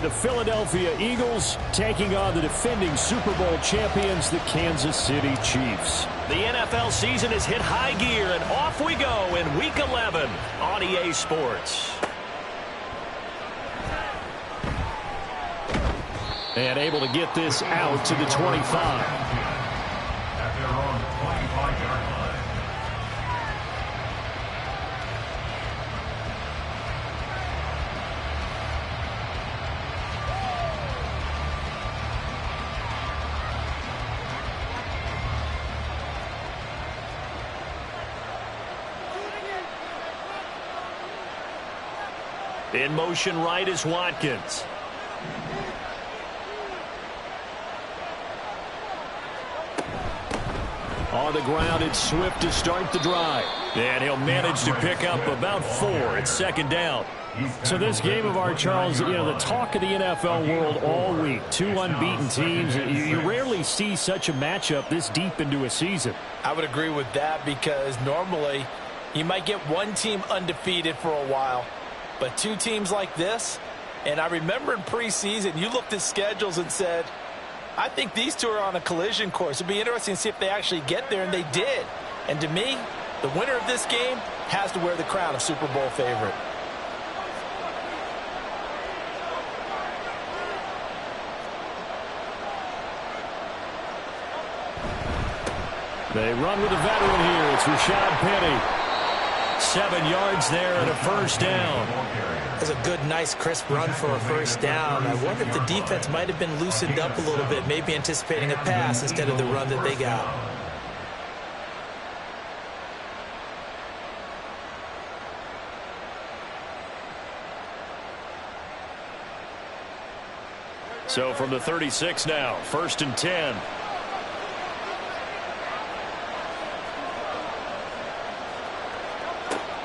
the Philadelphia Eagles taking on the defending Super Bowl champions, the Kansas City Chiefs. The NFL season has hit high gear, and off we go in Week 11 on EA Sports. And able to get this out to the 25. In motion right is Watkins. On the ground, it's Swift to start the drive. And he'll manage to pick up about 4 at second down. So this game of our Charles, you know, the talk of the NFL world all week. 2 unbeaten teams. You rarely see such a matchup this deep into a season. I would agree with that because normally you might get one team undefeated for a while. But 2 teams like this, and I remember in preseason, you looked at schedules and said, I think these 2 are on a collision course. It'd be interesting to see if they actually get there, and they did. And to me, the winner of this game has to wear the crown of Super Bowl favorite. They run with a veteran here. It's Rashad Penny. 7 yards there and a first down. That's a good, nice, crisp run for a first down. I wonder if the defense might have been loosened up a little bit, maybe anticipating a pass instead of the run that they got. So from the 36 now, 1st and 10.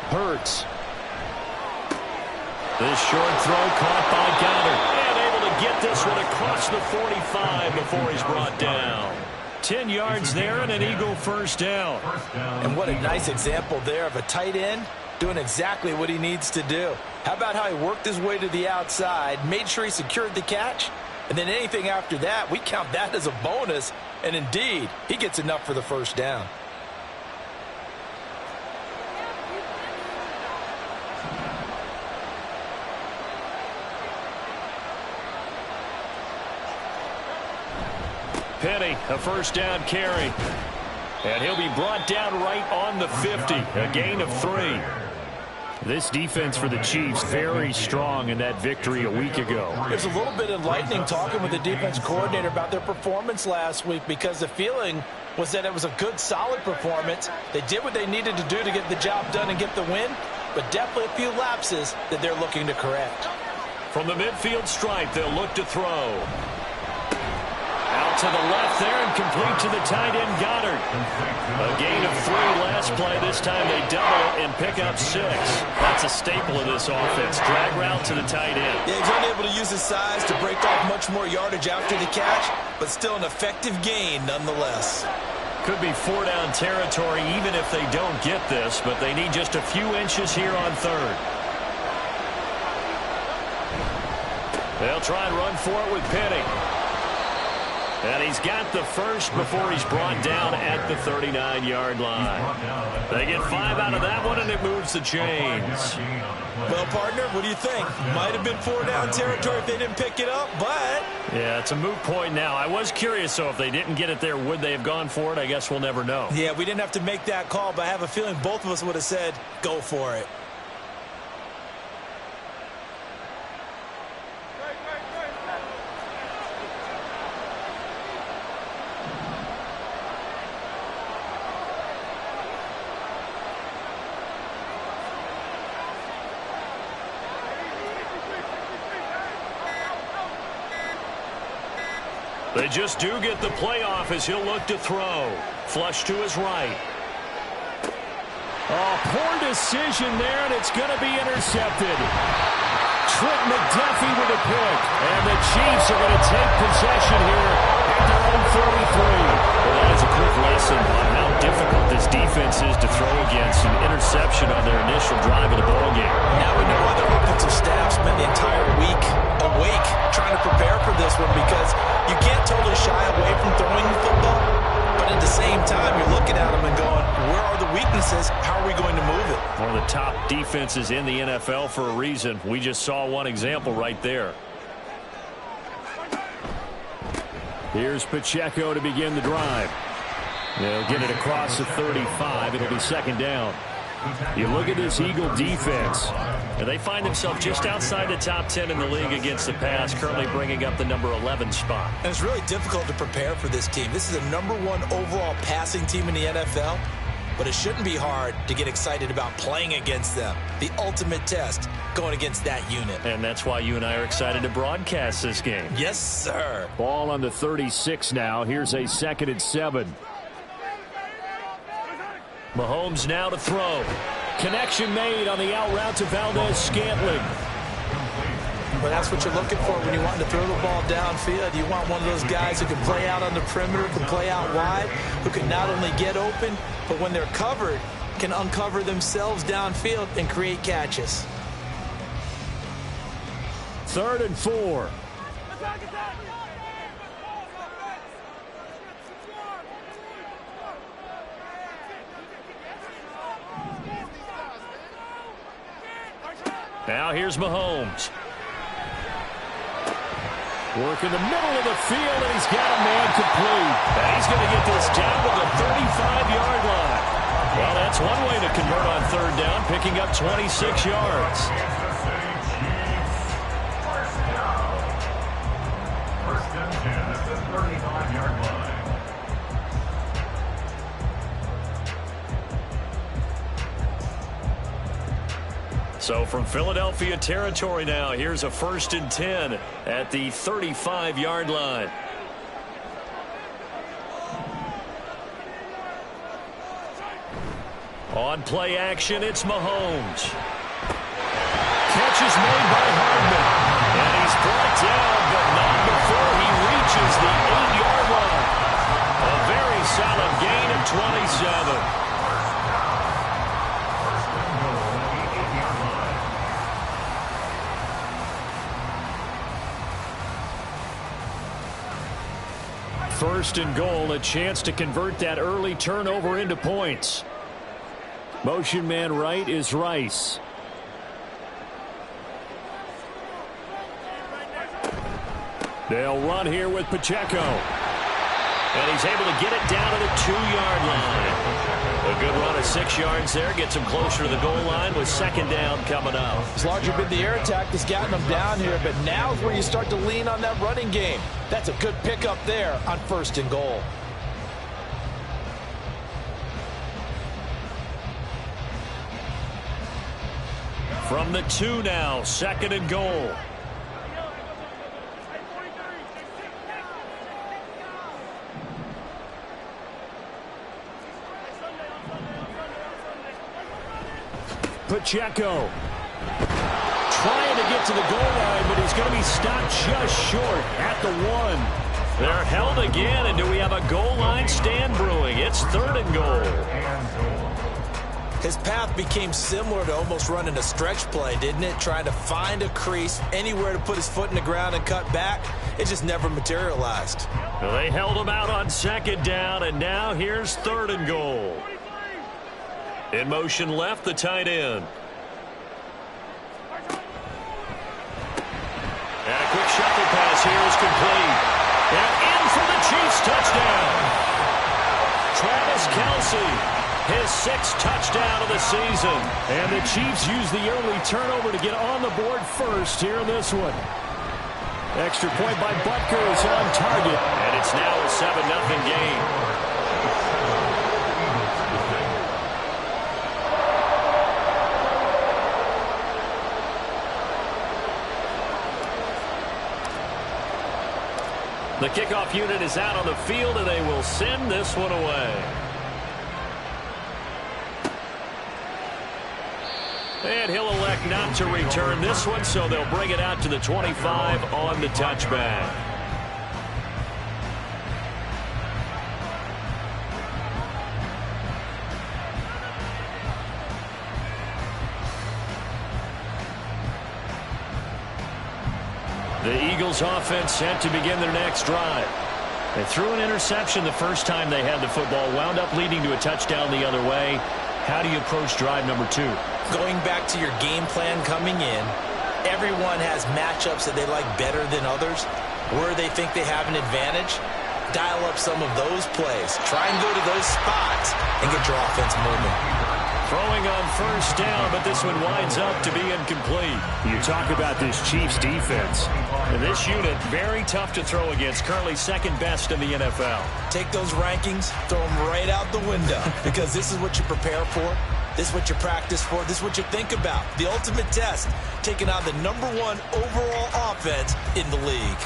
Hurts. This short throw caught by Goddard. And able to get this one across the 45 before he's brought down. 10 yards there and an Eagle first down. And what a nice example there of a tight end doing exactly what he needs to do. How about how he worked his way to the outside, made sure he secured the catch, and then anything after that, we count that as a bonus. And indeed, he gets enough for the first down. Penny, a first down carry. And he'll be brought down right on the 50. A gain of 3. This defense for the Chiefs very strong in that victory a week ago. There's a little bit enlightening talking with the defense coordinator about their performance last week because the feeling was that it was a good, solid performance. They did what they needed to do to get the job done and get the win, but definitely a few lapses that they're looking to correct. From the midfield stripe, they'll look to throw. Out to the left there and complete to the tight end, Goddard. A gain of 3 last play. This time they double it and pick up 6. That's a staple of this offense. Drag route to the tight end. Yeah, he's unable to use his size to break off much more yardage after the catch, but still an effective gain nonetheless. Could be 4-down territory even if they don't get this, but they need just a few inches here on 3rd. They'll try and run for it with Penny. And he's got the first before he's brought down at the 39-yard line. They get 5 out of that one, and it moves the chains. Well, partner, what do you think? Might have been 4-down territory if they didn't pick it up, but... Yeah, it's a moot point now. I was curious, so if they didn't get it there, would they have gone for it? I guess we'll never know. Yeah, we didn't have to make that call, but I have a feeling both of us would have said, go for it. They just do get the playoff as he'll look to throw. Flush to his right. Oh, poor decision there, and it's going to be intercepted. Trent McDuffie with a pick. And the Chiefs are going to take possession here at their own 33. Well, that is a quick lesson on how difficult this defense is to throw against. An interception on their initial drive of the ballgame. Now we know why their offensive staff spent the entire week awake totally shy away from throwing the football, but at the same time, you're looking at them and going, where are the weaknesses? How are we going to move it? One of the top defenses in the NFL for a reason. We just saw one example right there. Here's Pacheco to begin the drive. They'll get it across the 35. It'll be second down. You look at this Eagle defense. And they find themselves just outside the top 10 in the league against the pass, currently bringing up the number 11 spot. And it's really difficult to prepare for this team. This is a #1 overall passing team in the NFL, but it shouldn't be hard to get excited about playing against them. The ultimate test going against that unit. And that's why you and I are excited to broadcast this game. Yes, sir. Ball on the 36 now. Here's a 2nd and 7. Mahomes now to throw. Connection made on the out route to Valdez-Scantling. But that's what you're looking for when you want to throw the ball downfield. You want one of those guys who can play out on the perimeter, can play out wide, who can not only get open, but when they're covered, can uncover themselves downfield and create catches. 3rd and 4. Now here's Mahomes. Work in the middle of the field, and he's got a man complete. And he's going to get this down to the 35-yard line. Well, that's one way to convert on 3rd down, picking up 26 yards. First and 10 at the 35-yard line. So from Philadelphia territory now, here's a 1st and 10 at the 35-yard line. On play action, it's Mahomes. Catch is made by Hardman. And he's brought down, but not before he reaches the 8-yard line. A very solid gain of 27. First and goal, a chance to convert that early turnover into points. Motion man right is Rice. They'll run here with Pacheco. And he's able to get it down to the 2-yard line. A good run of 6 yards there. Gets him closer to the goal line with 2nd down coming up. It's largely been the air attack that's gotten them down here, but now is where you start to lean on that running game. That's a good pickup there on 1st and goal. From the 2 now, 2nd and goal. Pacheco trying to get to the goal line, but he's going to be stopped just short at the 1. They're held again, and do we have a goal line stand brewing? It's 3rd and goal. His path became similar to almost running a stretch play, didn't it? Trying to find a crease, anywhere to put his foot in the ground and cut back. It just never materialized. Well, they held him out on 2nd down, and now here's 3rd and goal. In motion left, the tight end. And a quick shuffle pass here is complete. And in for the Chiefs touchdown. Travis Kelce, his 6th touchdown of the season. And the Chiefs use the early turnover to get on the board first here in this one. Extra point by Butker is on target. And it's now a 7-0 game. The kickoff unit is out on the field, and they will send this one away. And he'll elect not to return this one, so they'll bring it out to the 25 on the touchback. The Eagles offense set to begin their next drive. They threw an interception the first time they had the football, wound up leading to a touchdown the other way. How do you approach drive number 2? Going back to your game plan coming in, everyone has matchups that they like better than others. Where they think they have an advantage, dial up some of those plays. Try and go to those spots and get your offense moving. Throwing on first down, but this one winds up to be incomplete. You talk about this Chiefs defense. And this unit, very tough to throw against, currently second best in the NFL. Take those rankings, throw them right out the window, because this is what you prepare for. This is what you practice for. This is what you think about. The ultimate test, taking on the #1 overall offense in the league.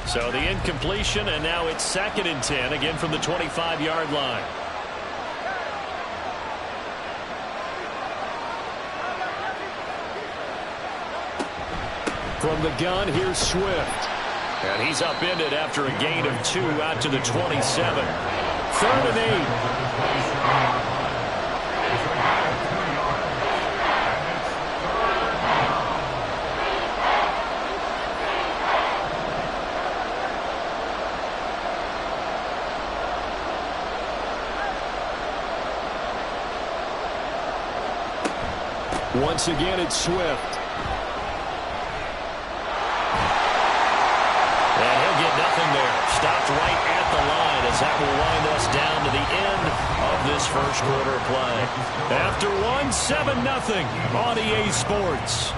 So the incompletion, and now it's 2nd and 10, again from the 25-yard line. From the gun, here's Swift. And he's upended after a gain of 2 out to the 27. 3rd and 8. Once again, it's Swift. And he'll get nothing there. Stopped right at the line as that will wind us down to the end of this first quarter play. After 1, 7-0 on EA Sports.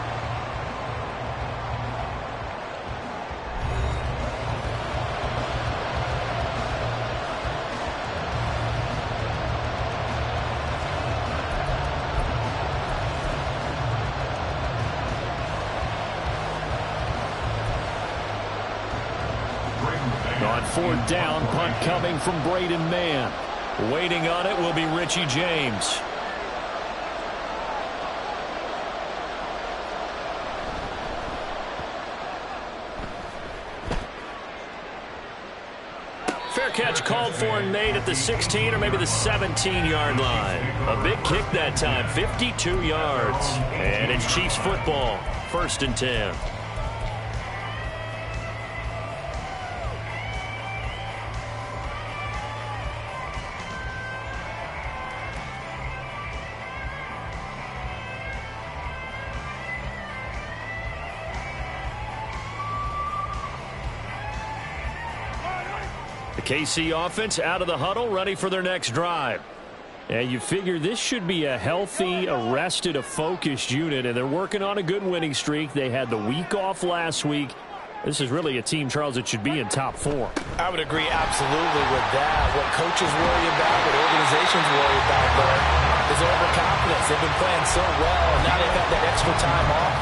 On 4th down, punt coming from Braden Mann. Waiting on it will be Richie James. Fair catch called for and made at the 16 or maybe the 17-yard line. A big kick that time, 52 yards. And it's Chiefs football, 1st and 10. The KC offense out of the huddle, ready for their next drive. And you figure this should be a healthy, a rested, a focused unit, and they're working on a good winning streak. They had the week off last week. This is really a team, Charles, that should be in top 4. I would agree absolutely with that. What coaches worry about, what organizations worry about, though, is overconfidence. They've been playing so well, and now they've got that extra time off.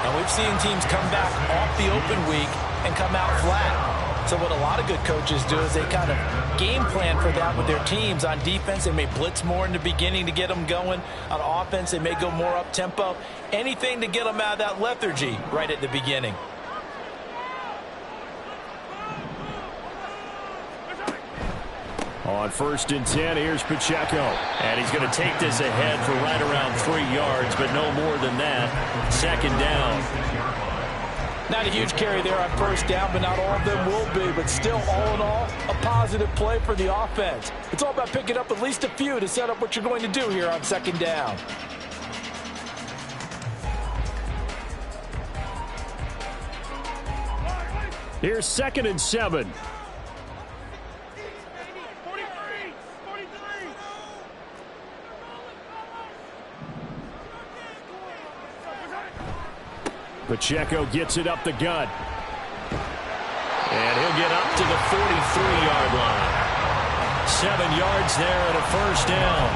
And we've seen teams come back off the open week and come out flat. So what a lot of good coaches do is they kind of game plan for that with their teams. On defense, they may blitz more in the beginning to get them going. On offense, they may go more up-tempo. Anything to get them out of that lethargy right at the beginning. On 1st and 10, here's Pacheco. And he's going to take this ahead for right around 3 yards, but no more than that. 2nd down. Not a huge carry there on 1st down, but not all of them will be. But still, all in all, a positive play for the offense. It's all about picking up at least a few to set up what you're going to do here on 2nd down. Here's 2nd and 7. Pacheco gets it up the gut. And he'll get up to the 43-yard line. 7 yards there and a 1st down.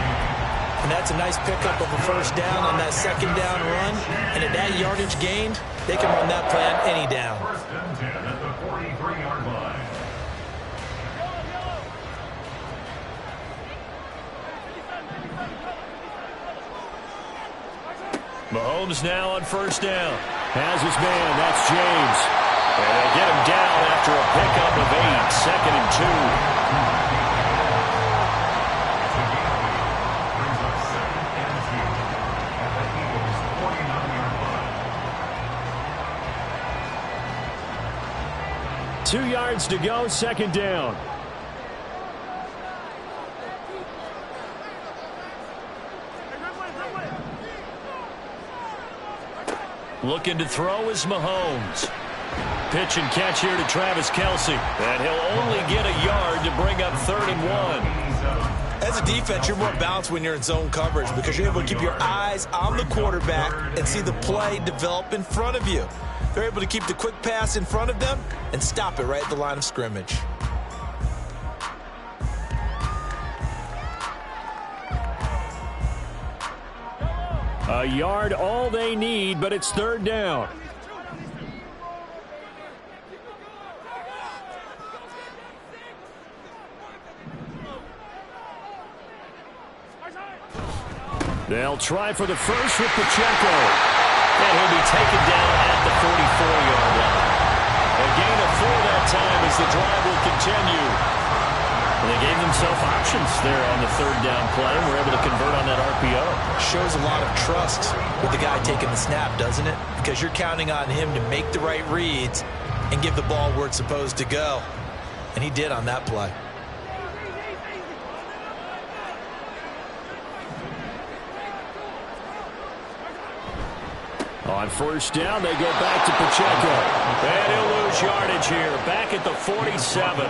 And that's a nice pickup of a 1st down on that 2nd down run. And at that yardage gained, they can run that play on any down. 1st and 10 at the 43-yard line. Mahomes now on 1st down. Has his man, that's James. And they get him down after a pickup of 8, 2nd and 2. 2 yards to go, second down. Looking to throw is Mahomes. Pitch and catch here to Travis Kelce. And he'll only get a yard to bring up 3rd and 1. As a defense, you're more balanced when you're in zone coverage because you're able to keep your eyes on the quarterback and see the play develop in front of you. They're able to keep the quick pass in front of them and stop it right at the line of scrimmage. A yard all they need, but it's 3rd down. They'll try for the first with Pacheco. And he'll be taken down at the 44-yard line. A gain of 4 that time as the drive will continue. And they gave themselves options there on the 3rd down play and were able to convert on that RPO. Shows a lot of trust with the guy taking the snap, doesn't it? Because you're counting on him to make the right reads and give the ball where it's supposed to go. And he did on that play. On 1st down, they go back to Pacheco. And he'll lose yardage here, back at the 47.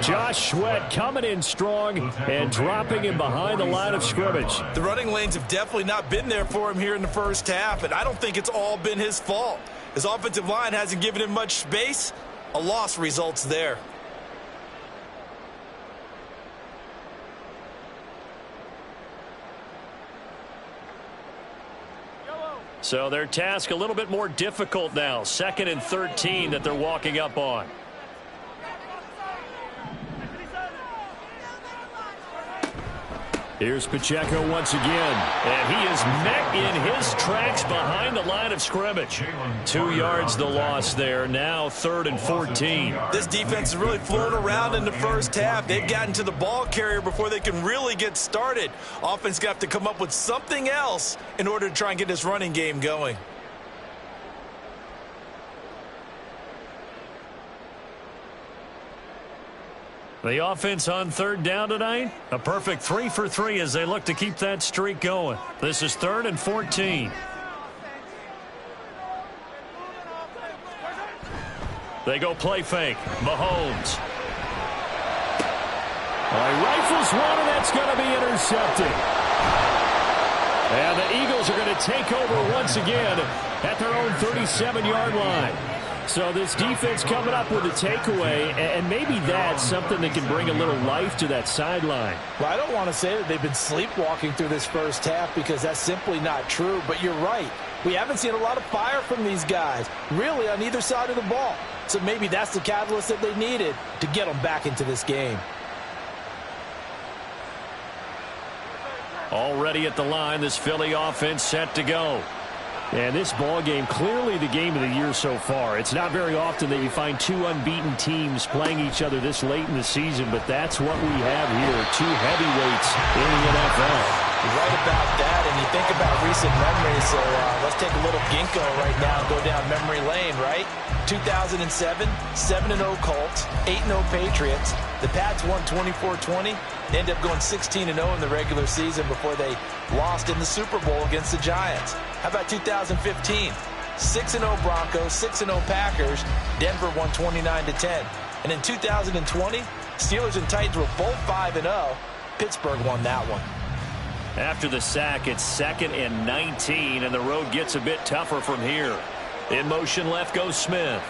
Josh Sweat coming in strong and dropping him behind the line of scrimmage. The running lanes have definitely not been there for him here in the first half, and I don't think it's all been his fault. His offensive line hasn't given him much space. A loss results there. So their task a little bit more difficult now. 2nd and 13 that they're walking up on. Here's Pacheco once again. And he is met in his tracks behind the line of scrimmage. 2 yards the loss there. Now 3rd and 14. This defense is really flown around in the first half. They've gotten to the ball carrier before they can really get started. Offense got to come up with something else in order to try and get this running game going. The offense on 3rd down tonight, a perfect 3 for 3 as they look to keep that streak going. This is 3rd and 14. They go play fake. Mahomes. He rifles one, and that's going to be intercepted. And the Eagles are going to take over once again at their own 37-yard line. So this defense coming up with a takeaway, and maybe that's something that can bring a little life to that sideline. Well, I don't want to say that they've been sleepwalking through this first half because that's simply not true, but you're right. We haven't seen a lot of fire from these guys, really on either side of the ball. So maybe that's the catalyst that they needed to get them back into this game. Already at the line, this Philly offense set to go. And this ball game, clearly the game of the year so far. It's not very often that you find 2 unbeaten teams playing each other this late in the season, but that's what we have here, 2 heavyweights in the NFL. You're right about that, and you think about recent memories, so let's take a little ginkgo right now and go down memory lane, right? 2007, 7-0 Colts, 8-0 Patriots. The Pats won 24-20. They ended up going 16-0 in the regular season before they lost in the Super Bowl against the Giants. How about 2015? 6-0 Broncos, 6-0 Packers. Denver won 29-10. And in 2020, Steelers and Titans were both 5-0. Pittsburgh won that one. After the sack, it's 2nd and 19, and the road gets a bit tougher from here. In motion left goes Smith.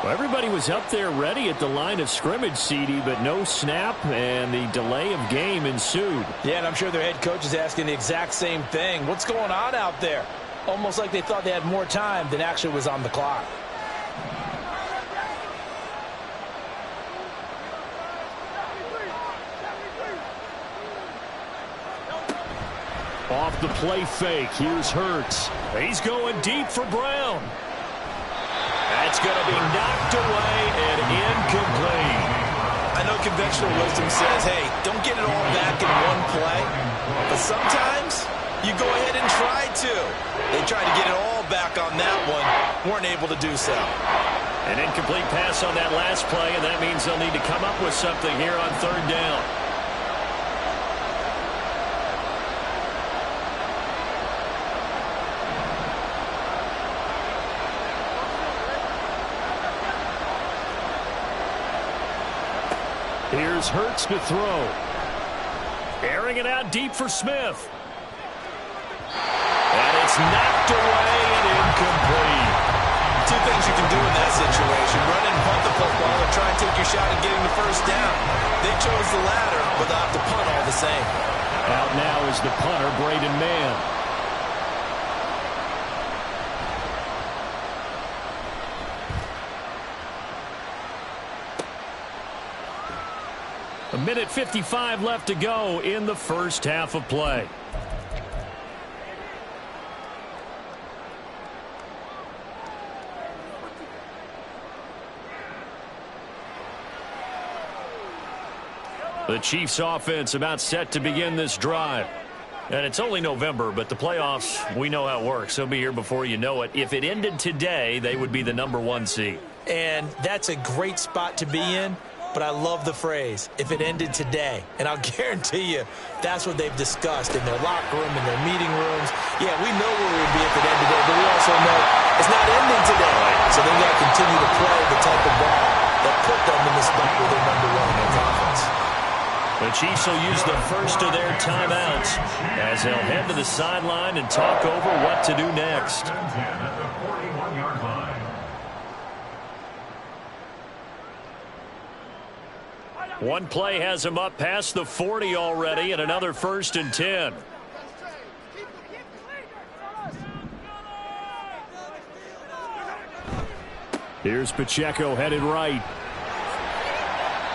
Well, everybody was up there ready at the line of scrimmage, CD, but no snap, and the delay of game ensued. Yeah, and I'm sure their head coach is asking the exact same thing. What's going on out there? Almost like they thought they had more time than actually was on the clock. Off the play fake, here's Hurts. He's going deep for Brown. That's going to be knocked away and incomplete. I know conventional wisdom says, hey, don't get it all back in one play. But sometimes you go ahead and try to. They tried to get it all back on that one. Weren't able to do so. An incomplete pass on that last play, and that means they'll need to come up with something here on third down. Here's Hurts to throw. Airing it out deep for Smith. And it's knocked away and incomplete. Two things you can do in that situation. Run and punt the football and try and take your shot at getting the first down. They chose the latter, but they'll have to punt all the same. Out now is the punter, Braden Mann. A minute 55 left to go in the first half of play. The Chiefs offense about set to begin this drive. And it's only November, but the playoffs, we know how it works. They'll be here before you know it. If it ended today, they would be the #1 seed. And that's a great spot to be in. But I love the phrase, if it ended today. And I'll guarantee you, that's what they've discussed in their locker room, in their meeting rooms. Yeah, we know where we'd be if it ended today, but we also know it's not ending today. So they've got to continue to play the type of ball that put them in the spot where they're #1 in their offense. The Chiefs will use the first of their timeouts as they'll head to the sideline and talk over what to do next. One play has him up past the 40 already, and another 1st and 10. Here's Pacheco headed right.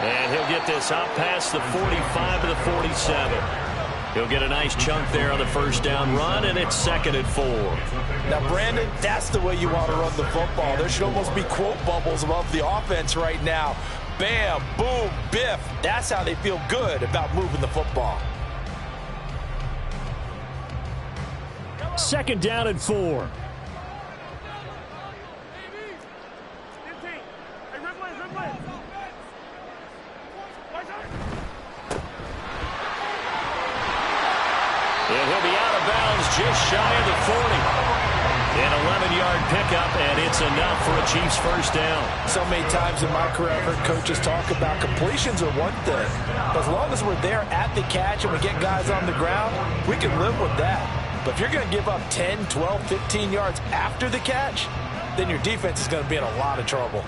And he'll get this up past the 45 to the 47. He'll get a nice chunk there on the first down run, and it's 2nd and 4. Now, Brandon, that's the way you want to run the football. There should almost be quote bubbles above the offense right now. Bam, boom, biff. That's how they feel good about moving the football. 2nd down and 4. And he'll be out of bounds just shy of the 40. An 11-yard pickup, and it's enough for a Chiefs first down. So many times in my career, I've heard coaches talk about completions are one thing. But as long as we're there at the catch and we get guys on the ground, we can live with that. But if you're going to give up 10, 12, 15 yards after the catch, then your defense is going to be in a lot of trouble.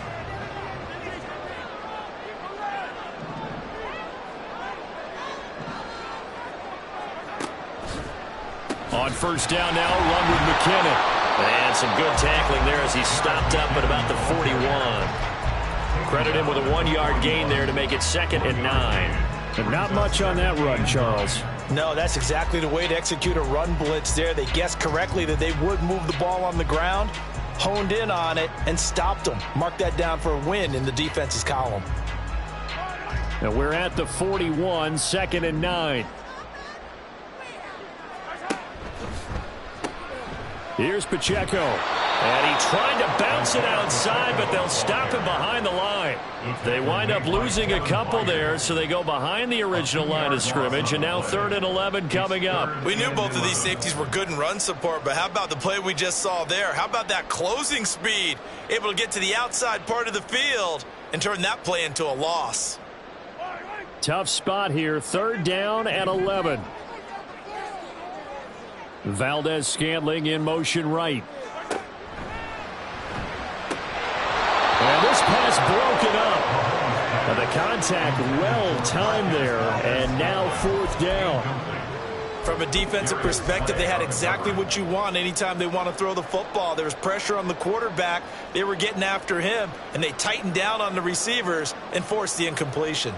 On first down now, run with McKinnon. And some good tackling there as he stopped up at about the 41. Credit him with a 1-yard gain there to make it 2nd and 9. And not much on that run, Charles. No, that's exactly the way to execute a run blitz there. They guessed correctly that they would move the ball on the ground, honed in on it, and stopped them. Mark that down for a win in the defense's column. And we're at the 41, 2nd and 9. Here's Pacheco. And he tried to bounce it outside, but they'll stop him behind the line. They wind up losing a couple there, so they go behind the original line of scrimmage, and now 3rd and 11 coming up. We knew both of these safeties were good in run support, but how about the play we just saw there? How about that closing speed? Able to get to the outside part of the field and turn that play into a loss. Tough spot here, 3rd down and 11. Valdez-Scantling in motion right. And this pass broken up. And the contact well timed there, and now 4th down. From a defensive perspective, they had exactly what you want anytime they want to throw the football. There was pressure on the quarterback. They were getting after him, and they tightened down on the receivers and forced the incompletion.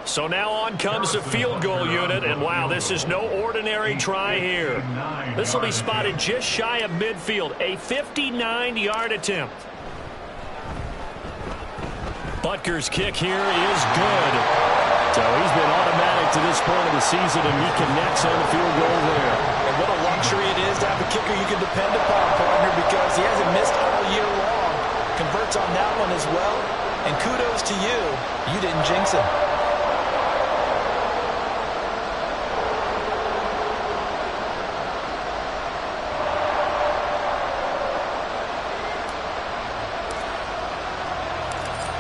So now on comes the field goal unit, and wow, this is no ordinary try here. This will be spotted just shy of midfield, a 59-yard attempt. Butker's kick here is good. So he's been automatic to this point of the season, and he connects on the field goal there. And what a luxury it is to have a kicker you can depend upon, partner, because he hasn't missed all year long. Converts on that one as well. And kudos to you. You didn't jinx him.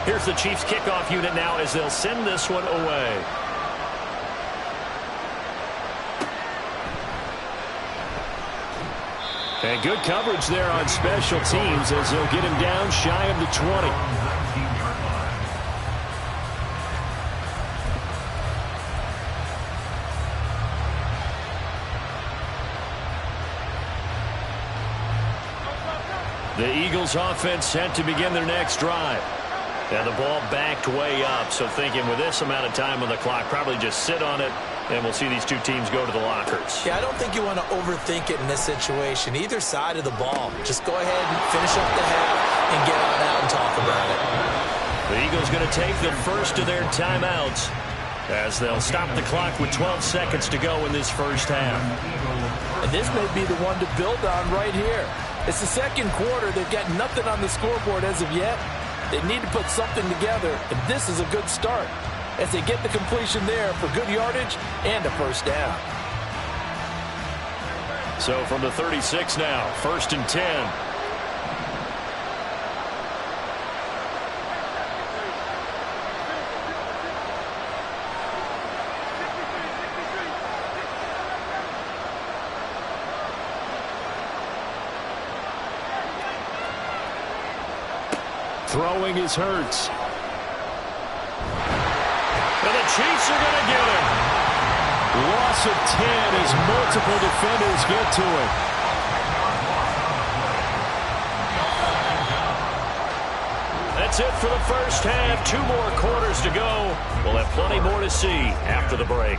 Here's the Chiefs kickoff unit now as they'll send this one away. And good coverage there on special teams as they'll get him down shy of the 20. The Eagles offense set to begin their next drive. And the ball backed way up, so thinking with this amount of time on the clock, probably just sit on it, and we'll see these two teams go to the lockers. Yeah, I don't think you want to overthink it in this situation. Either side of the ball. Just go ahead and finish up the half and get on out and talk about it. The Eagles going to take the first of their timeouts as they'll stop the clock with 12 seconds to go in this first half. And this may be the one to build on right here. It's the second quarter. They've got nothing on the scoreboard as of yet. They need to put something together, and this is a good start as they get the completion there for good yardage and a first down. So from the 36 now, 1st and 10. Throwing is Hurts. And the Chiefs are going to get him. Loss of 10 as multiple defenders get to it. That's it for the first half. 2 more quarters to go. We'll have plenty more to see after the break.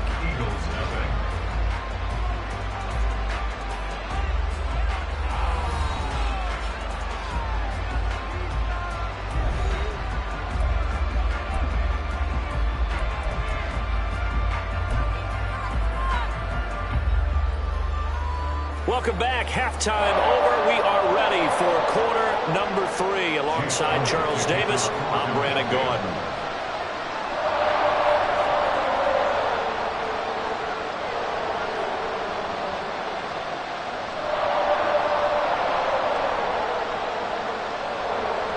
Welcome back. Halftime over. We are ready for quarter number 3. Alongside Charles Davis, I'm Brandon Gaudin.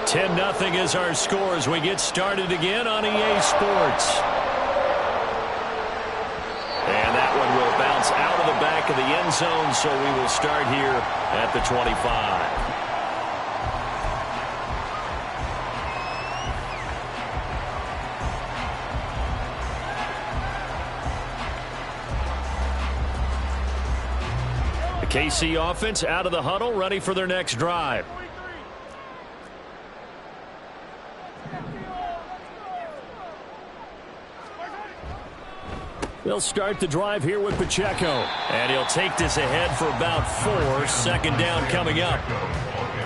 (10-0) is our score as we get started again on EA Sports. And that one will bounce out of the back of the end zone, so we will start here at the 25. The KC offense out of the huddle, ready for their next drive. They'll start the drive here with Pacheco. And he'll take this ahead for about 4. 2nd down coming up.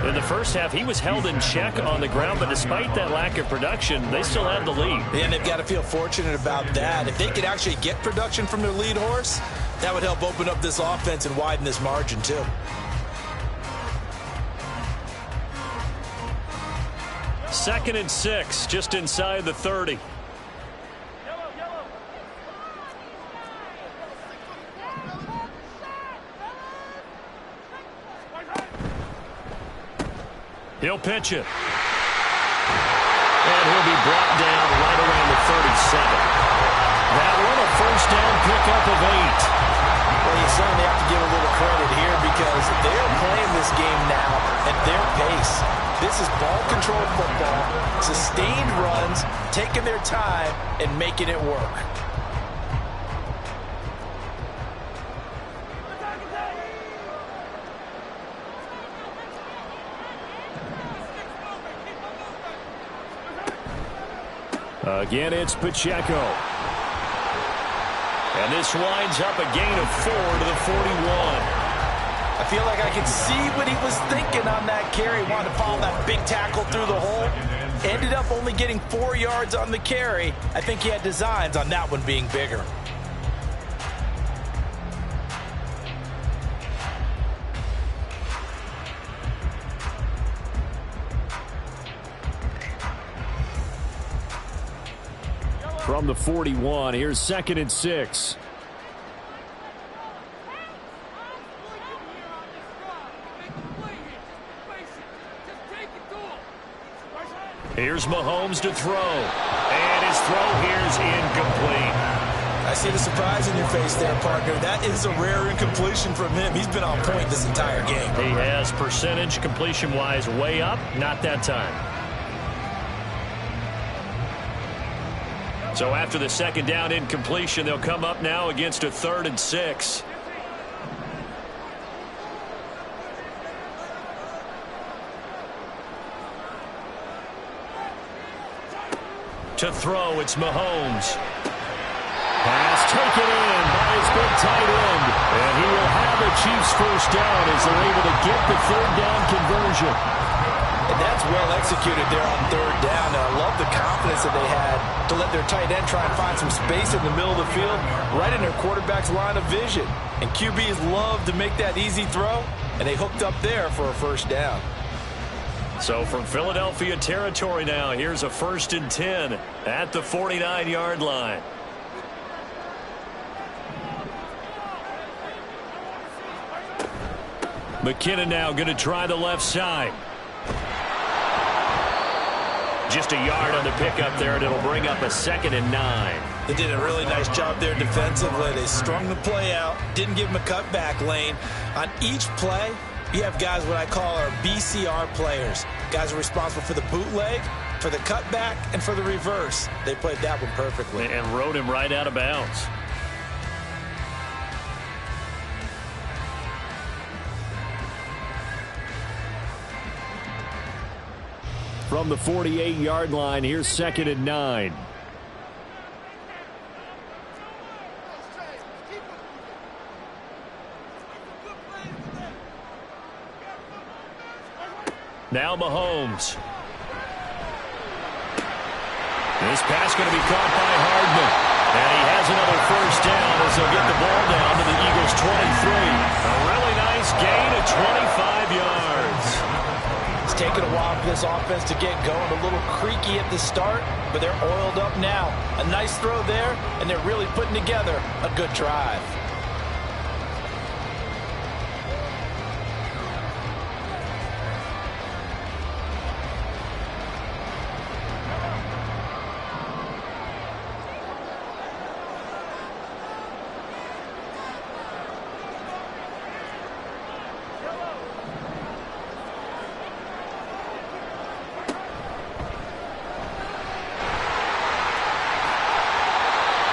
In the first half, he was held in check on the ground, but despite that lack of production, they still have the lead. And they've got to feel fortunate about that. If they could actually get production from their lead horse, that would help open up this offense and widen this margin too. Second and 6, just inside the 30. He'll pitch it. And he'll be brought down right around the 37. That one, a first down pickup of 8. Well, you certainly have to give a little credit here because they're playing this game now at their pace. This is ball control football, sustained runs, taking their time, and making it work. Again, it's Pacheco. And this winds up a gain of 4 to the 41. I feel like I can see what he was thinking on that carry. Wanted to follow that big tackle through the hole. Ended up only getting 4 yards on the carry. I think he had designs on that one being bigger. From the 41, here's 2nd and 6. Here's Mahomes to throw. And his throw here's incomplete. I see the surprise in your face there, partner. That is a rare incompletion from him. He's been on point this entire game. He has percentage completion-wise way up. Not that time. So after the 2nd down incompletion, they'll come up now against a 3rd and 6. To throw, it's Mahomes. Pass taken in by his big tight end. And he will have the Chiefs' first down as they're able to get the 3rd down conversion. And that's well executed there on 3rd down. And I love the confidence that they had to let their tight end try and find some space in the middle of the field, right in their quarterback's line of vision. And QBs love to make that easy throw, and they hooked up there for a first down. So from Philadelphia territory now, here's a 1st and 10 at the 49-yard line. McKinnon now going to try the left side. Just a yard on the pickup there, and it'll bring up a 2nd and 9. They did a really nice job there defensively. They strung the play out, didn't give him a cutback lane. On each play, you have guys what I call our BCR players. Guys are responsible for the bootleg, for the cutback, and for the reverse. They played that one perfectly. And rode him right out of bounds. From the 48-yard line, here's 2nd and 9. Now Mahomes. This pass going to be caught by Hardman. And he has another first down as they'll get the ball down to the Eagles' 23. A really nice gain of 25 yards. It's taken a while for this offense to get going. A little creaky at the start, but they're oiled up now. A nice throw there, and they're really putting together a good drive.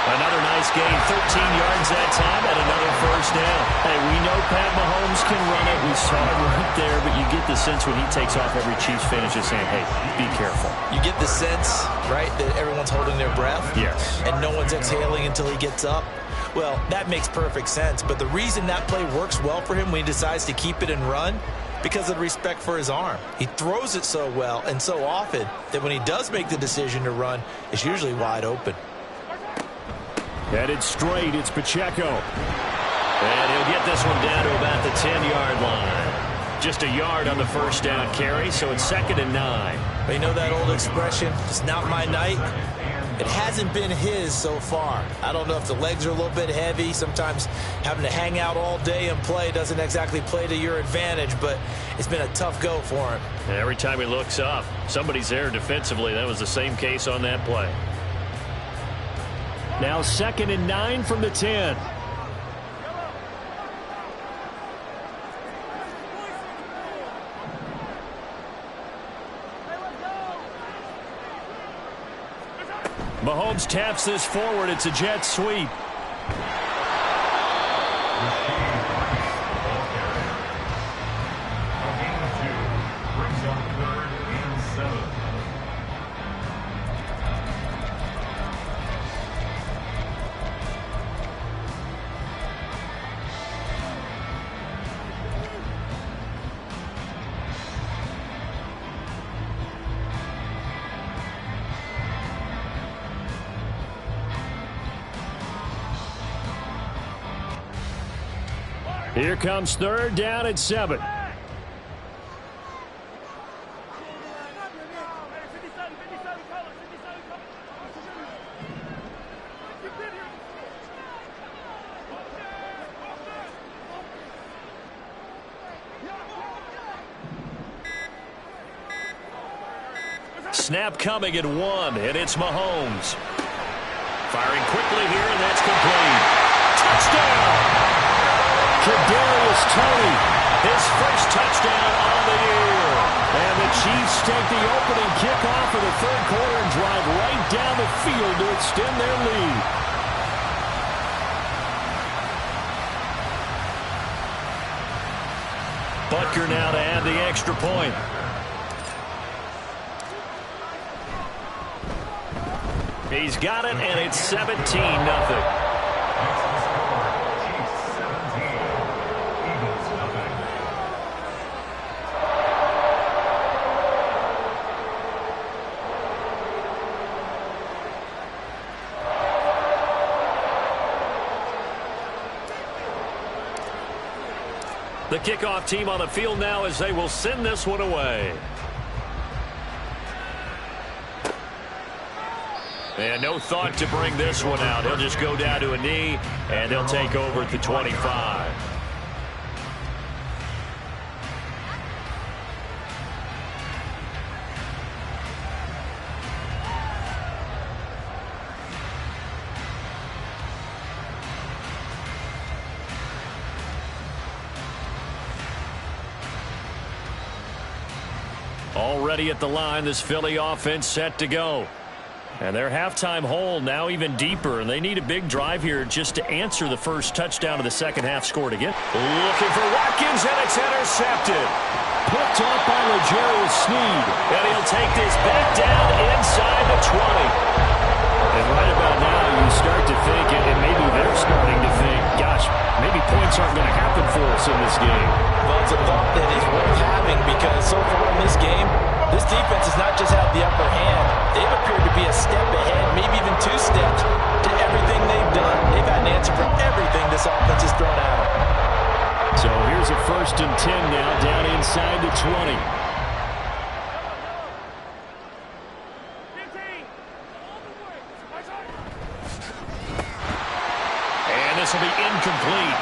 Another nice gain, 13 yards that time, and another first down. Hey, we know Pat Mahomes can run it. We saw it right there, but you get the sense when he takes off, every Chiefs fan is just saying, hey, be careful. You get the sense, right, that everyone's holding their breath? Yes. And no one's exhaling until he gets up? Well, that makes perfect sense. But the reason that play works well for him when he decides to keep it and run, because of the respect for his arm. He throws it so well and so often that when he does make the decision to run, it's usually wide open. Headed straight, it's Pacheco. And he'll get this one down to about the 10-yard line. Just a yard on the first down carry, so it's 2nd and 9. But you know that old expression, it's not my night? It hasn't been his so far. I don't know if the legs are a little bit heavy. Sometimes having to hang out all day and play doesn't exactly play to your advantage, but it's been a tough go for him. And every time he looks up, somebody's there defensively. That was the same case on that play. Now 2nd and 9 from the 10. Mahomes taps this forward. It's a jet sweep. Here comes third down and 7. Snap coming at 1, and it's Mahomes. Firing quickly here, and that's complete. Touchdown! Kadarius Toney, His first touchdown on the year. and the Chiefs take the opening kickoff of the third quarter and drive right down the field to extend their lead. Butker now to add the extra point. He's got it, and it's 17-0. The kickoff team on the field now as they will send this one away. And no thought to bring this one out. He'll just go down to a knee, and they'll take over at the 25. Already at the line, this Philly offense set to go. And their halftime hole now even deeper, and they need a big drive here just to answer the first touchdown of the second half scored again. Looking for Watkins, and it's intercepted. Picked off by L'Jarius Sneed. And he'll take this back down inside the 20. And right about now, you start to think, and maybe they're starting to think, gosh, maybe points aren't going to happen for us in this game. Well, it's a thought that is worth having because so far in this game, this defense has not just had the upper hand. They've appeared to be a step ahead, maybe even 2 steps to everything they've done. They've had an answer for everything this offense has thrown at them. So here's a 1st and 10 now, down inside the 20. And this will be incomplete.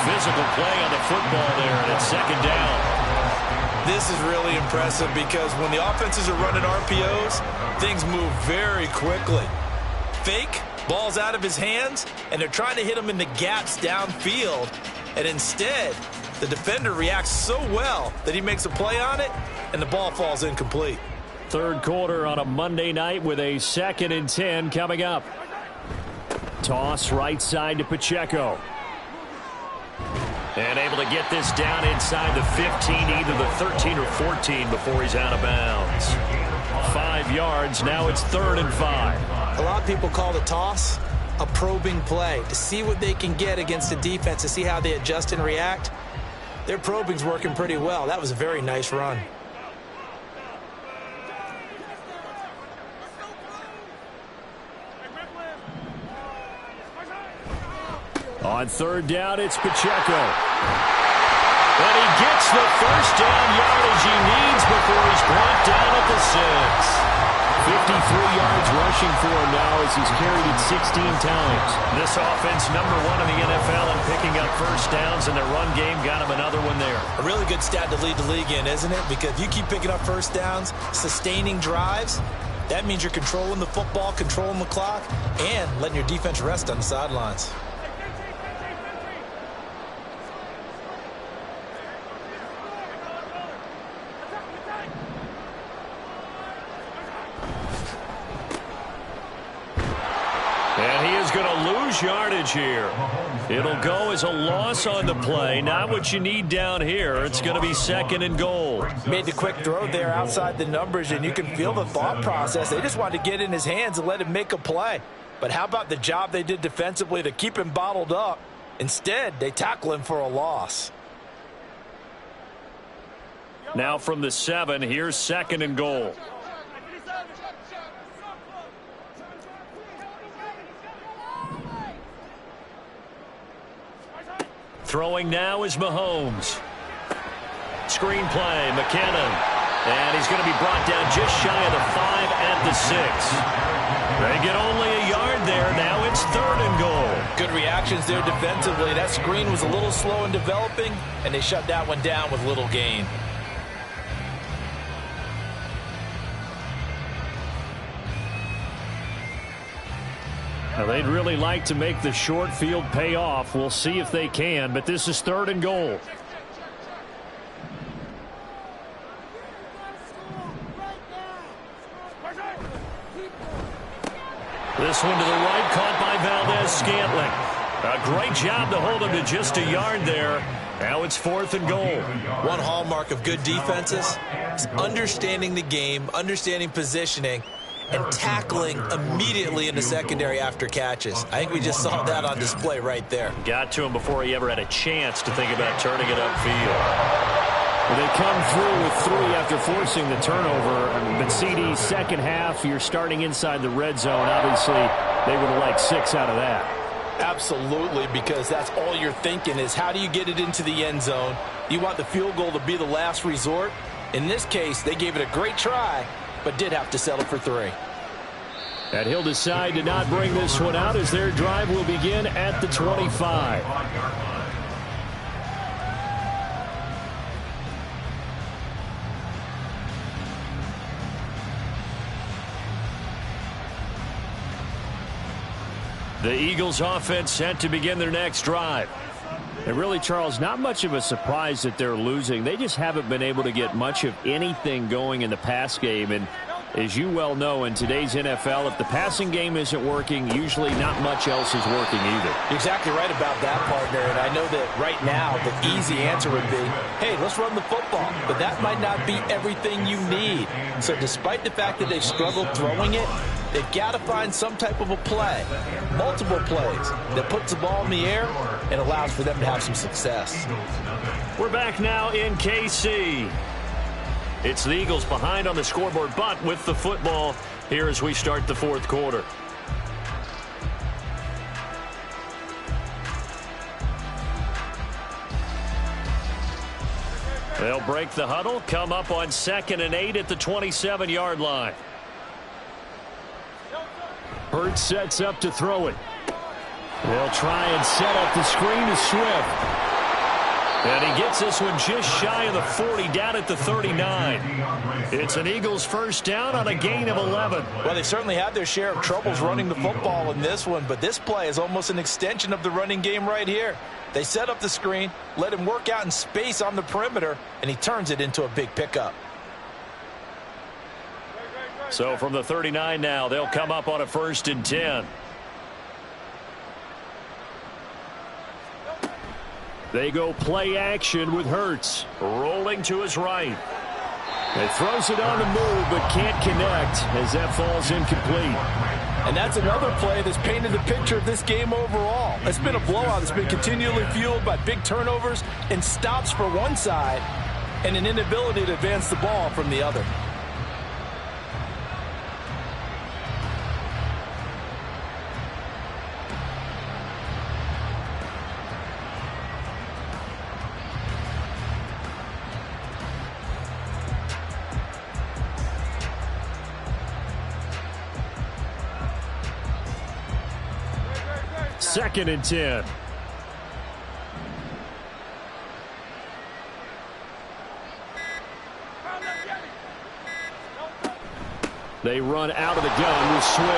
Physical play on the football there, and it's 2nd down. This is really impressive because when the offenses are running RPOs, things move very quickly. Fake, ball's out of his hands, and they're trying to hit him in the gaps downfield. And instead, the defender reacts so well that he makes a play on it, and the ball falls incomplete. Third quarter on a Monday night with a 2nd and 10 coming up. Toss right side to Pacheco. And able to get this down inside the 15, either the 13 or 14 before he's out of bounds. 5 yards, now it's 3rd and 5. A lot of people call the toss a probing play to see what they can get against the defense, to see how they adjust and react. Their probing's working pretty well. That was a very nice run. On 3rd down, it's Pacheco. And he gets the first down yardage he needs before he's brought down at the 6. 53 yards rushing for him now as he's carried it 16 times. This offense, #1 in the NFL in picking up first downs, and the run game got him another one there. A really good stat to lead the league in, isn't it? Because you keep picking up first downs, sustaining drives, that means you're controlling the football, controlling the clock, and letting your defense rest on the sidelines. And he is going to lose yardage here. It'll go as a loss on the play. Not what you need down here. It's going to be 2nd and goal. Made the quick throw there outside the numbers, and you can feel the thought process. They just wanted to get in his hands and let him make a play. But how about the job they did defensively to keep him bottled up? Instead, they tackle him for a loss. Now from the 7, here's 2nd and goal. Throwing now is Mahomes. Screen play, McKinnon. And he's going to be brought down just shy of the 5 at the 6. They get only a yard there. Now it's 3rd and goal. Good reactions there defensively. That screen was a little slow in developing, and they shut that one down with little gain. Now, they'd really like to make the short field pay off. We'll see if they can, but this is 3rd and goal. This one to the right, caught by Valdez-Scantling. A great job to hold him to just a yard there. Now it's 4th and goal. One hallmark of good defenses is understanding the game, understanding positioning, and tackling immediately in the secondary after catches. I think we just saw that on display right there. Got to him before he ever had a chance to think about turning it upfield. They come through with 3 after forcing the turnover. But CD, second half, you're starting inside the red zone. Obviously, they would have liked 6 out of that. Absolutely, because that's all you're thinking is how do you get it into the end zone? You want the field goal to be the last resort. In this case, they gave it a great try, but did have to settle for 3. And he'll decide to not bring this one out as their drive will begin at the 25. The Eagles offense set to begin their next drive. And really, Charles, not much of a surprise that they're losing. They just haven't been able to get much of anything going in the pass game. And as you well know, in today's NFL, if the passing game isn't working, usually not much else is working either. You're exactly right about that, partner. And I know that right now the easy answer would be, hey, let's run the football. But that might not be everything you need. So despite the fact that they've struggled throwing it, they've got to find some type of a play, multiple plays, that puts the ball in the air and allows for them to have some success. We're back now in KC. It's the Eagles behind on the scoreboard, but with the football here as we start the 4th quarter. They'll break the huddle, come up on 2nd and 8 at the 27-yard line. Hurts sets up to throw it. They'll try and set up the screen to Swift. And he gets this one just shy of the 40, down at the 39. It's an Eagles first down on a gain of 11. Well, they certainly had their share of troubles running the football in this one, but this play is almost an extension of the running game right here. They set up the screen, let him work out in space on the perimeter, and he turns it into a big pickup. So from the 39 now, they'll come up on a 1st and 10. They go play action with Hurts. Rolling to his right. He throws it on the move but can't connect as that falls incomplete. And that's another play that's painted the picture of this game overall. It's been a blowout. It's been continually fueled by big turnovers and stops for one side and an inability to advance the ball from the other. Second and 10. They run out of the gun with Swift.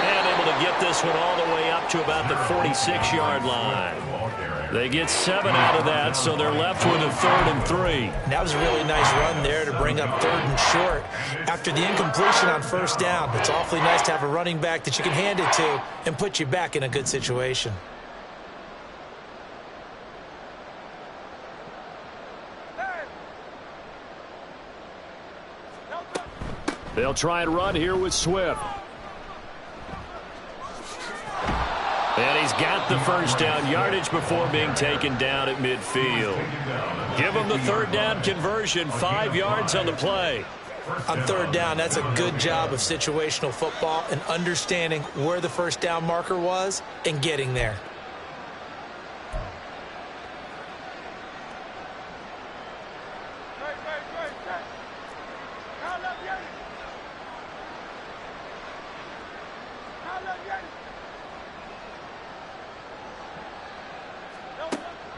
And able to get this one all the way up to about the 46-yard line. They get 7 out of that, so they're left with a 3rd and 3. That was a really nice run there to bring up 3rd and short. After the incompletion on 1st down, it's awfully nice to have a running back that you can hand it to and put you back in a good situation. They'll try and run here with Swift. And he's got the first down yardage before being taken down at midfield. Give him the 3rd down conversion, 5 yards on the play. On 3rd down, that's a good job of situational football and understanding where the 1st down marker was and getting there.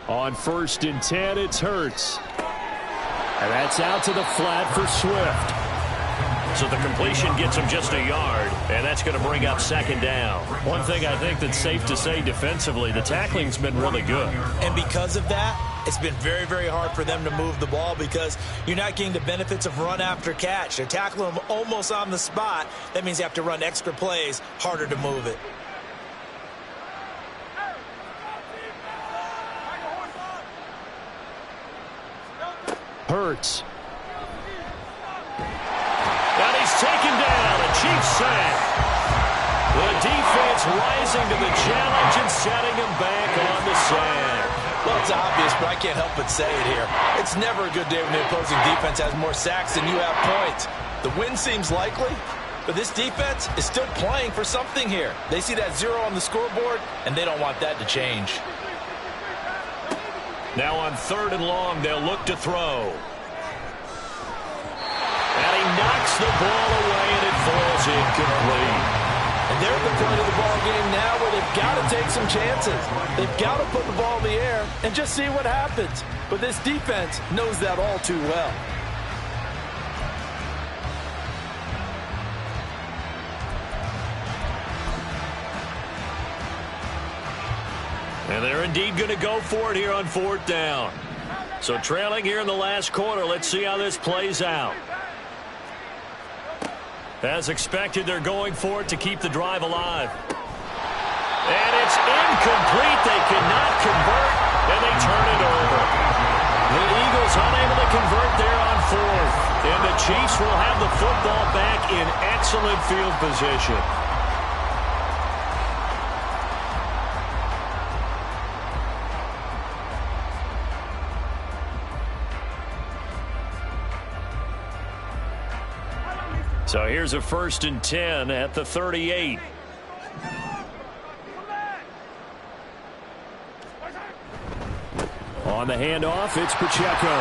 On 1st and 10, it's Hurts. And that's out to the flat for Swift. So the completion gets him just a yard, and that's going to bring up 2nd down. One thing I think that's safe to say defensively, the tackling's been really good. And because of that, it's been very, very hard for them to move the ball because you're not getting the benefits of run after catch. They're tackling them almost on the spot. That means you have to run extra plays, harder to move it. Hurts. And he's taken down. A Chiefs sack. The defense rising to the challenge and setting him back on the sack. Well, it's obvious, but I can't help but say it here. It's never a good day when the opposing defense has more sacks than you have points. The win seems likely, but this defense is still playing for something here. They see that 0 on the scoreboard, and they don't want that to change. Now on 3rd and long, they'll look to throw. And he knocks the ball away, and it falls incomplete. And they're at the point of the ball game now where they've got to take some chances. They've got to put the ball in the air and just see what happens. But this defense knows that all too well. And they're indeed going to go for it here on 4th down. So trailing here in the last quarter, let's see how this plays out. As expected, they're going for it to keep the drive alive. And it's incomplete. They cannot convert, and they turn it over. The Eagles unable to convert there on 4th. And the Chiefs will have the football back in excellent field position. So here's a 1st and 10 at the 38. On the handoff, it's Pacheco.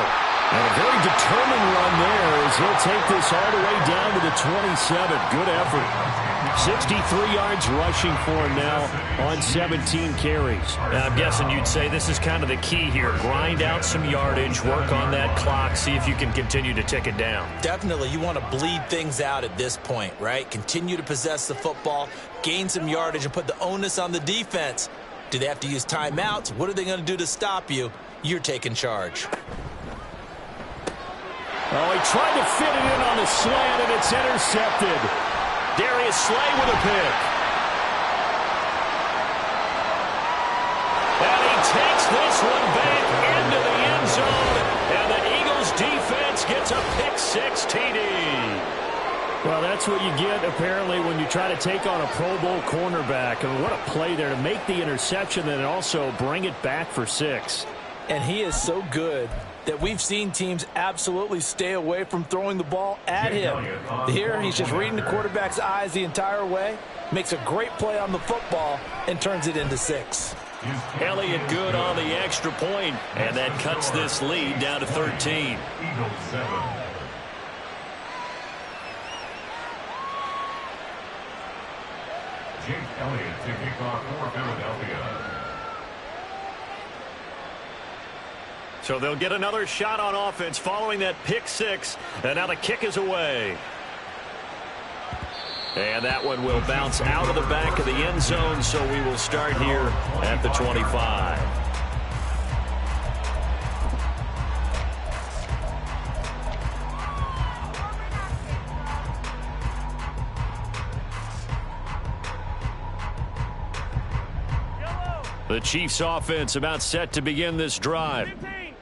And a very determined run there as he'll take this all the way down to the 27. Good effort. 63 yards rushing for him now on 17 carries. Now, I'm guessing you'd say this is kind of the key here. Grind out some yardage, work on that clock, see if you can continue to tick it down. Definitely, you want to bleed things out at this point, right? Continue to possess the football, gain some yardage, and put the onus on the defense. Do they have to use timeouts? What are they going to do to stop you? You're taking charge. Oh, he tried to fit it in on the slant, and it's intercepted. Darius Slay with a pick. And he takes this one back into the end zone. And the Eagles defense gets a pick 6 TD. Well, that's what you get, apparently, when you try to take on a Pro Bowl cornerback. I mean, what a play there to make the interception and also bring it back for 6. And he is so good that we've seen teams absolutely stay away from throwing the ball at him. Here, he's just reading the quarterback's eyes the entire way, makes a great play on the football, and turns it into 6. Elliott good on the extra point, and that cuts this lead down to 13. Eagles 7. Jake Elliott to kick off for Philadelphia. So they'll get another shot on offense following that pick 6, and now the kick is away. And that one will bounce out of the back of the end zone, so we will start here at the 25. The Chiefs offense about set to begin this drive.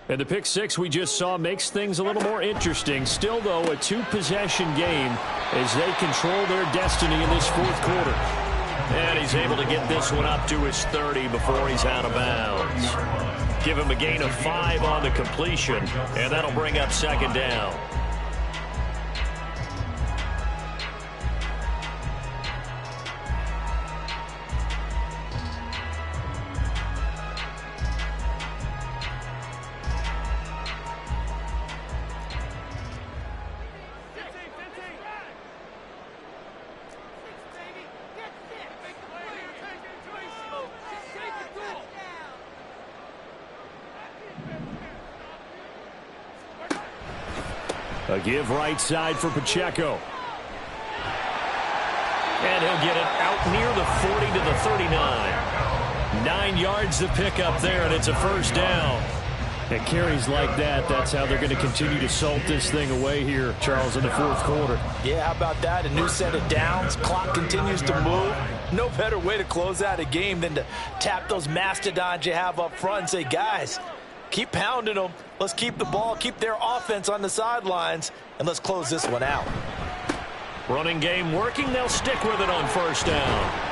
And the pick 6 we just saw makes things a little more interesting. Still, though, a 2-possession game as they control their destiny in this 4th quarter. And he's able to get this one up to his 30 before he's out of bounds. Give him a gain of 5 on the completion, and that'll bring up 2nd down. A give right side for Pacheco. And he'll get it out near the 40 to the 39. 9 yards to pick up there, and it's a first down. And carries like that, that's how they're going to continue to salt this thing away here, Charles, in the fourth quarter. Yeah, how about that? A new set of downs. Clock continues to move. No better way to close out a game than to tap those mastodons you have up front and say, guys, keep pounding them. Let's keep the ball, keep their offense on the sidelines, and let's close this one out. Running game working. They'll stick with it on first down.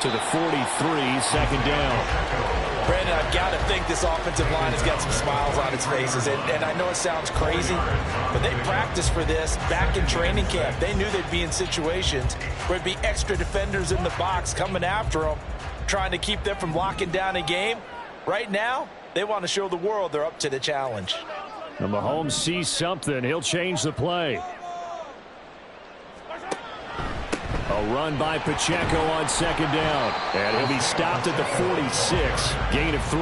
To the 43, second down. Brandon, I've got to think this offensive line has got some smiles on its faces. And I know it sounds crazy, but they practiced for this back in training camp. They knew they'd be in situations where it'd be extra defenders in the box coming after them, trying to keep them from locking down a game. Right now, they want to show the world they're up to the challenge. And Mahomes sees something. He'll change the play. A run by Pacheco on second down. And he'll be stopped at the 46. Gain of 3.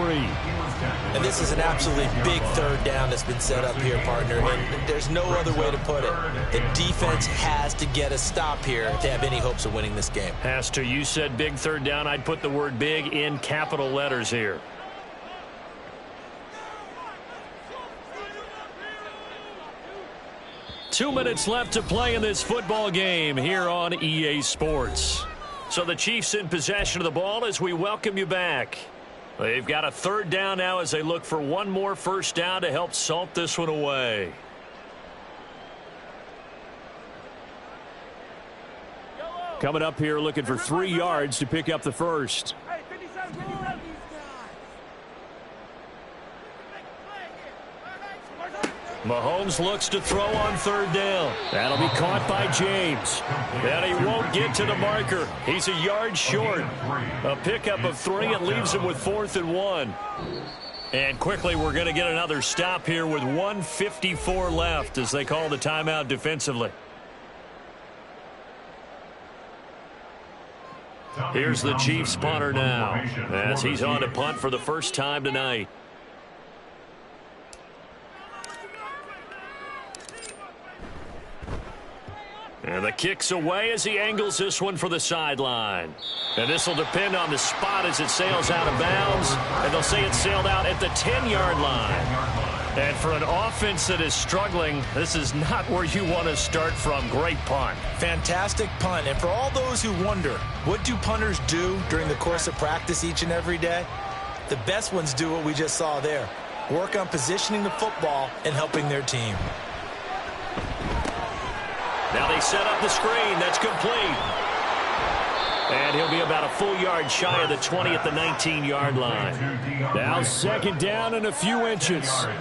And this is an absolutely big third down that's been set up here, partner. And there's no other way to put it. The defense has to get a stop here if they have any hopes of winning this game. Has to. You said big third down. I'd put the word big in capital letters here. Two minutes left to play in this football game here on EA Sports. So the Chiefs in possession of the ball as we welcome you back. They've got a third down now as they look for one more first down to help salt this one away. Coming up here looking for 3 yards to pick up the first. Mahomes looks to throw on third down. That'll be caught by James. And he won't get to the marker. He's a yard short. A pickup of 3. It leaves him with 4th and 1. And quickly we're going to get another stop here with 1:54 left as they call the timeout defensively. Here's the Chiefs punter now as he's on to punt for the first time tonight. And the kick's away as he angles this one for the sideline. And this will depend on the spot as it sails out of bounds. And they'll say it sailed out at the 10-yard line. And for an offense that is struggling, this is not where you want to start from. Great punt. Fantastic punt. And for all those who wonder, what do punters do during the course of practice each and every day? The best ones do what we just saw there. Work on positioning the football and helping their team. Now they set up the screen. That's complete. And he'll be about a full yard shy of the 20 at the 19-yard line. Now second down and a few inches. It's 2nd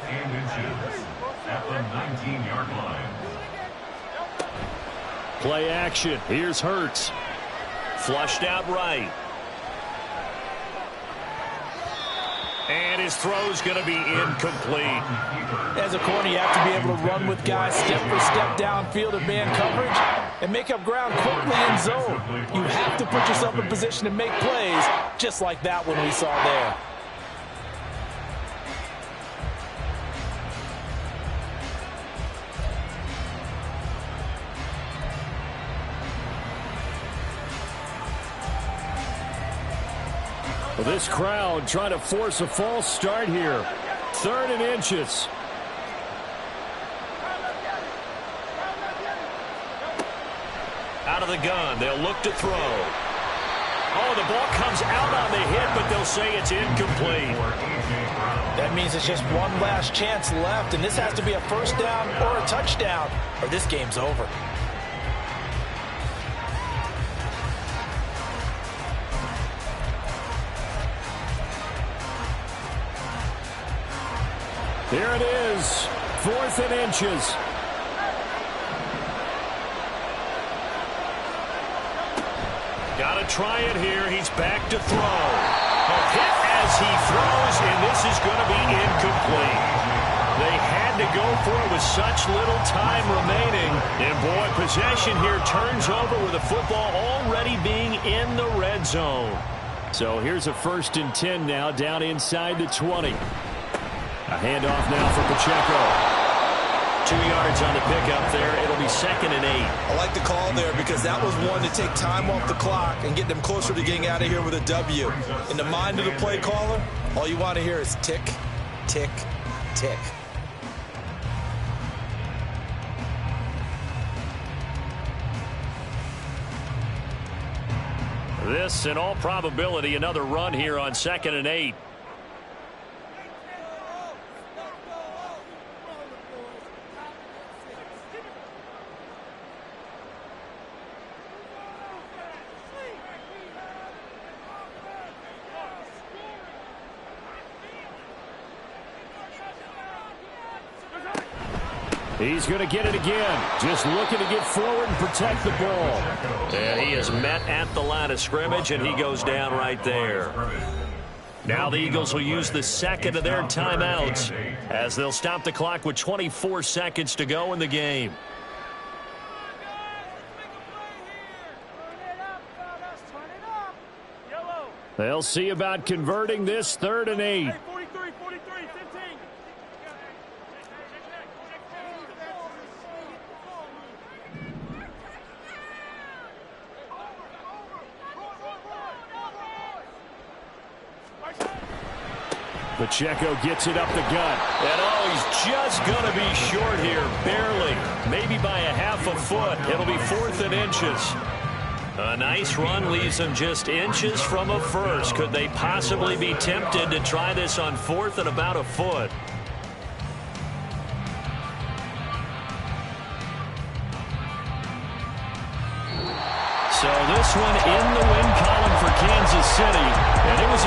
and inches at the 19-yard line. Play action. Here's Hurts. Flushed out right. And his throw's going to be incomplete. As a corner, you have to be able to run with guys step for step downfield in man coverage and make up ground quickly in zone. You have to put yourself in position to make plays just like that one we saw there. Well, this crowd trying to force a false start here. 3rd and inches. Out of the gun. They'll look to throw. Oh, the ball comes out on the hit, but they'll say it's incomplete. That means it's just one last chance left, and this has to be a first down or a touchdown, or this game's over. Here it is. 4th and inches. Got to try it here. He's back to throw. A hit as he throws, and this is going to be incomplete. They had to go for it with such little time remaining. And, boy, possession here turns over with the football already being in the red zone. So here's a 1st and 10 now down inside the 20. A handoff now for Pacheco. 2 yards on the pickup there. It'll be 2nd and 8. I like the call there because that was one to take time off the clock and get them closer to getting out of here with a W. In the mind of the play caller, all you want to hear is tick, tick, tick. This, in all probability, another run here on 2nd and 8. He's going to get it again. Just looking to get forward and protect the ball. And he is met at the line of scrimmage, and he goes down right there. Now the Eagles will use the second of their timeouts as they'll stop the clock with 24 seconds to go in the game. They'll see about converting this 3rd and 8. Pacheco gets it up the gut. And he's just going to be short here, barely. Maybe by a half a foot. It'll be 4th and inches. A nice run leaves them just inches from a first. Could they possibly be tempted to try this on 4th and about a foot? So this one in the win column for Kansas City. And it was